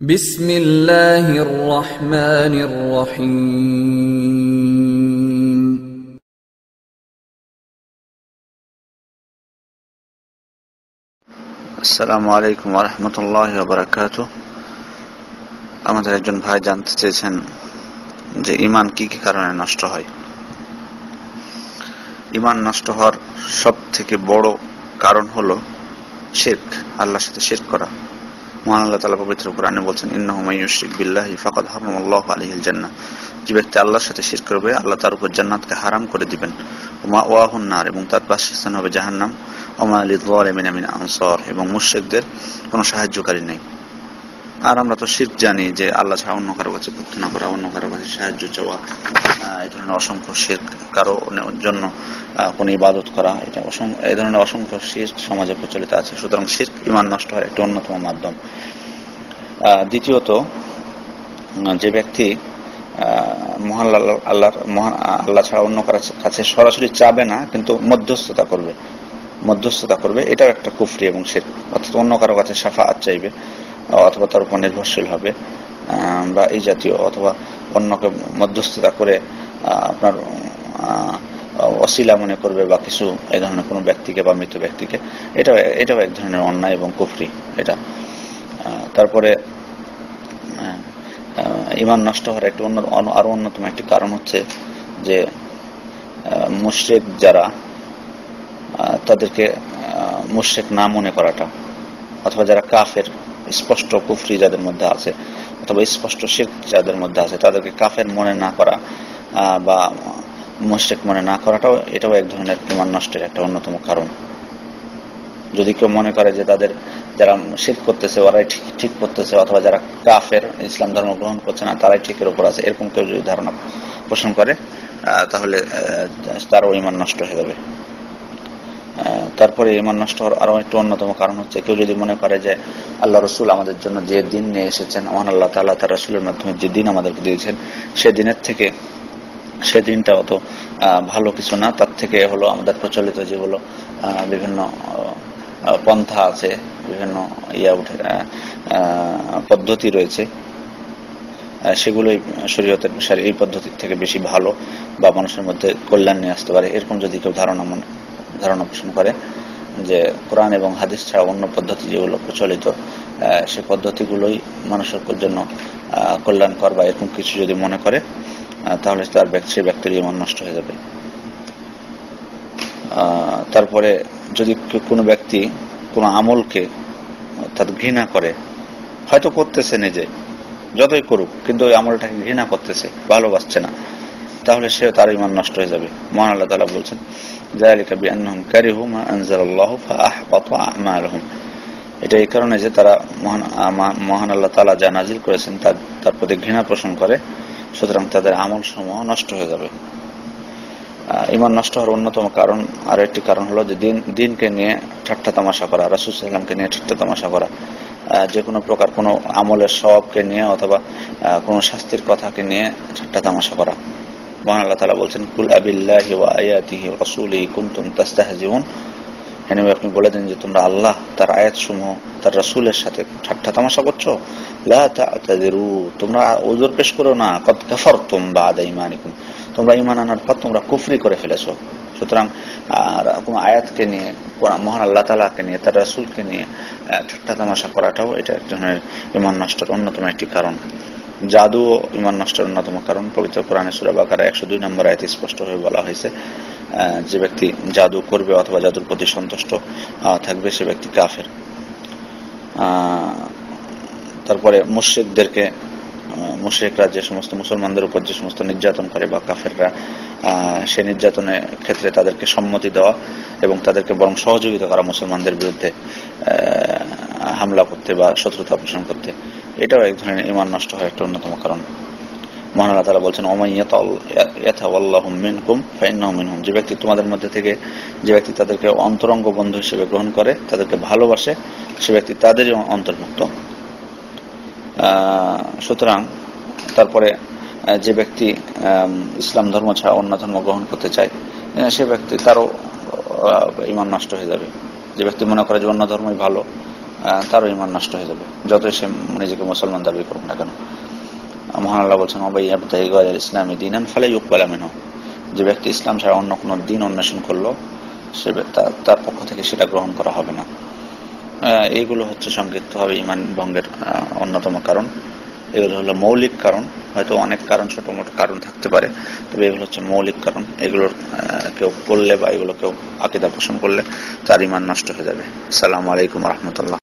بسم الله الرحمن الرحيم আসসালামু আলাইকুম ওয়া রাহমাতুল্লাহি ওয়া বারাকাতুহু। আমাদের একজন ভাই জানতে চেয়েছেন যে ঈমান কি কি কারণে নষ্ট হয়। ঈমান নষ্ট হওয়ার সবথেকে বড় কারণ হলো শিরক, আল্লাহর সাথে শিরক করা। মহান আল্লাহ তাআলা পবিত্র কোরআনে বলছেন, ইন্নাহু মান ইউশরিক বিল্লাহি ফাকাদ হারামাল্লাহু আলাইহিল জান্নাহ। যে ব্যক্তি আল্লাহর সাথে শিরক করবে, আল্লাহ তার উপর জান্নাতকে হারাম করে দিবেন। ওয়া মাওয়াহুন নার, এবং তার বাসস্থান হবে জাহান্নাম। ওয়া মা লিয-যালিমিনা মিন আনসার, এবং মুশরিকদের কোনো সাহায্যকারী নেই। আর আমরা তো শিরক জানি যে আল্লাহ ছাড়া অন্য কারো কাছে প্রার্থনা করা, অন্য কারো কাছে সাহায্য চাওয়া, এই ধরনের অসংখ্য শিরক, কারো জন্য কোনো ইবাদত করা, এই ধরনের অসংখ্য শিরক সমাজে প্রচলিত আছে। সুতরাং শিরক ঈমান নষ্ট হওয়ার একটি অন্যতম মাধ্যম। দ্বিতীয়ত, যে ব্যক্তি আল্লাহ ছাড়া অন্য কারো কাছে সরাসরি চাবে না, কিন্তু মধ্যস্থতা করবে, এটাও একটা কুফরি এবং শিরক। অর্থাৎ অন্য কারো কাছে শাফাআত চাইবে, অথবা তার উপর নির্ভরশীল হবে, বা এই জাতীয়, অথবা অন্যকে মধ্যস্থতা করে আপনার ওসিলা মনে করবে বা কিছু এই ধরনের কোনো ব্যক্তিকে বা মৃত ব্যক্তিকে, এটাও এক ধরনের অন্যায় এবং কুফরি এটা। তারপরে ঈমান নষ্ট হওয়ার একটি আরো অন্যতম একটি কারণ হচ্ছে যে মুশরিক যারা, তাদেরকে মুশরিক না মনে করাটা, অথবা যারা কাফের, স্পষ্ট কুফরি যাদের মধ্যে আছে, অথবা স্পষ্ট শিরক যাদের মধ্যে আছে, তাদেরকে কাফের মনে না করা বা মুশরিক মনে না করাটাও এটাও এক ধরনের ঈমান নষ্টের একটা অন্যতম কারণ। যদি কেউ মনে করে যে তাদের যারা শিরক করতেছে ওরাই ঠিক করতেছে, অথবা যারা কাফের, ইসলাম ধর্ম গ্রহণ করছে না তারাই ঠিকের উপর আছে, এরকম কেউ যদি ধারণা পোষণ করে, তাহলে তারও ঈমান নষ্ট হয়ে যাবে। তারপরে ঈমান নষ্ট হওয়ার আরো একটু অন্যতম কারণ হচ্ছে, কেউ যদি মনে করে যে আল্লাহ রসুল আমাদের জন্য যে দিন নিয়ে এসেছেন, মহান আল্লাহ তাআলা তার রসুলের মাধ্যমে যে দিন আমাদেরকে দিয়েছেন, সে দিনের থেকে সে দিনটা অত ভালো কিছু না, তার থেকে হলো আমাদের প্রচলিত যেগুলো বিভিন্ন পন্থা আছে, বিভিন্ন পদ্ধতি রয়েছে, সেগুলোই শরীয়তের এই পদ্ধতির থেকে বেশি ভালো বা মানুষের মধ্যে কল্যাণ নিয়ে আসতে পারে। এরকম যদি কেউ ধারণা পোষণ করে যে কোরআন এবং হাদিস ছাড়া অন্য পদ্ধতি যেগুলো প্রচলিত, সে পদ্ধতিগুলোই মানুষের জন্য কল্যাণকর বা এরকম কিছু যদি মনে করে, তাহলে সেই ব্যক্তির ঈমান নষ্ট হয়ে যাবে। তারপরে যদি কোনো ব্যক্তি কোনো আমলকে তার ঘৃণা করে, হয়তো করতেছে নিজে, যতই করুক, কিন্তু ওই আমলটাকে ঘৃণা করতেছে, ভালোবাসছে না, তাহলে তার ঈমান নষ্ট হয়ে যাবে। মহান আল্লাহ তাআলা বলছেন, যালিকা বিআন্নাহুম কারিহু মা আনজালাল্লাহু ফাআহবাতা আ'মালুহুম। এটা এই কারণে যে তারা মহান আল্লাহ তাআলা যা নাজিল করেছেন তার প্রতি ঘৃণা পোষণ করে, সুতরাং তাদের আমল সমূহ নষ্ট হয়ে যাবে। ঈমান নষ্ট হওয়ার অন্যতম কারণ, আর একটি কারণ হলো যে দিনকে নিয়ে ঠাট্টা তামাশা করা, রাসূল সাল্লাল্লাহু আলাইহি ওয়াসাল্লামকে নিয়ে ঠাট্টা তামাশা করা, যে কোনো প্রকার কোনো আমলের সওয়াবকে নিয়ে অথবা কোনো শাস্তির কথাকে নিয়ে ঠাট্টা তামাশা করা। মহান আল্লাহ তাআলা বলছেন, কুল আবিল্লাহি ওয়া আয়াতিহি ওয়া রাসূলিহি কুনতুম তাস্তাহজিউন। আপনি বলে দেন যে তোমরা আল্লাহ, তার আয়াতসমূহ, তার রাসূলের সাথে ঠাট্টা তামাশা করছো। লা তা'তাযিরু, তোমরা উযর পেশ করো না, কদ কাফারতুম বা'দা ঈমানিকুম, তোমরা ঈমান আনার পর তোমরা কুফরি করে ফেলেছো। সুতরাং কোন আয়াতকে নিয়ে, মহান আল্লাহ তাআলাকে নিয়ে, তার রাসূলকে নিয়ে ঠাট্টা তামাশা করাটাও এটা এক ধরনের ঈমান নষ্টের অন্যতম একটি কারণ। জাদু ঈমান নষ্টের অন্যতম কারণ। পবিত্র কোরআনে সূরা বাকারা 102 নম্বর আয়াতে স্পষ্টভাবে বলা হয়েছে, যে ব্যক্তি জাদু করবে অথবা জাদুর প্রতি সন্তুষ্ট থাকবে, সে ব্যক্তি কাফের। তারপরে মুশরিকরা যে সমস্ত মুসলমানদের উপর যে সমস্ত নির্যাতন করে, বা কাফেররা, সে নির্যাতনের ক্ষেত্রে তাদেরকে সম্মতি দেওয়া এবং তাদেরকে বরং সহযোগিতা করা মুসলমানদের বিরুদ্ধে হামলা করতে বা শত্রুতা পোষণ করতে, এটাও এক ধরনের ঈমান নষ্ট হওয়ার একটা অন্যতম কারণ। মহান আল্লাহ তাআলা বলছেন, ওমাই ইয়াতাওয়াল্লাহু মিনকুম ফাইন্নাহু মিনহুম। যে ব্যক্তি তোমাদের মধ্যে থেকে, যে ব্যক্তি তাদেরকে অন্তরঙ্গ বন্ধু হিসেবে গ্রহণ করে, তাদেরকে ভালোবাসে, সে ব্যক্তি তাদেরই অন্তর্ভুক্ত। সুতরাং তারপরে যে ব্যক্তি ইসলাম ধর্ম ছাড়া অন্য ধর্ম গ্রহণ করতে চায়, সে ব্যক্তি তারও ঈমান নষ্ট হয়ে যাবে। যে ব্যক্তি মনে করে যে অন্য ধর্মই ভালো, তারও ইমান নষ্ট হয়ে যাবে, যতই সে নিজেকে মুসলমান দাবি করুক না কেন। মহান আল্লাহ বলছেন, ইসলামী দিনান ফালা ইউকবালা মিনহু, যে ব্যক্তি ইসলাম ছাড়া অন্য কোনো দিন অন্বেষণ করলো সে তার পক্ষ থেকে সেটা গ্রহণ করা হবে না। এইগুলো হচ্ছে সংক্ষিপ্তভাবে ইমান ভঙ্গের অন্যতম কারণ। এগুলো হলো মৌলিক কারণ, হয়তো অনেক কারণ, ছোট মোটো কারণ থাকতে পারে, তবে এগুলো হচ্ছে মৌলিক কারণ। এগুলোর কেউ করলে বা এগুলো কেউ আকীদা পোষণ করলে তার ইমান নষ্ট হয়ে যাবে। আসসালামু আলাইকুম রহমতুল্লাহ।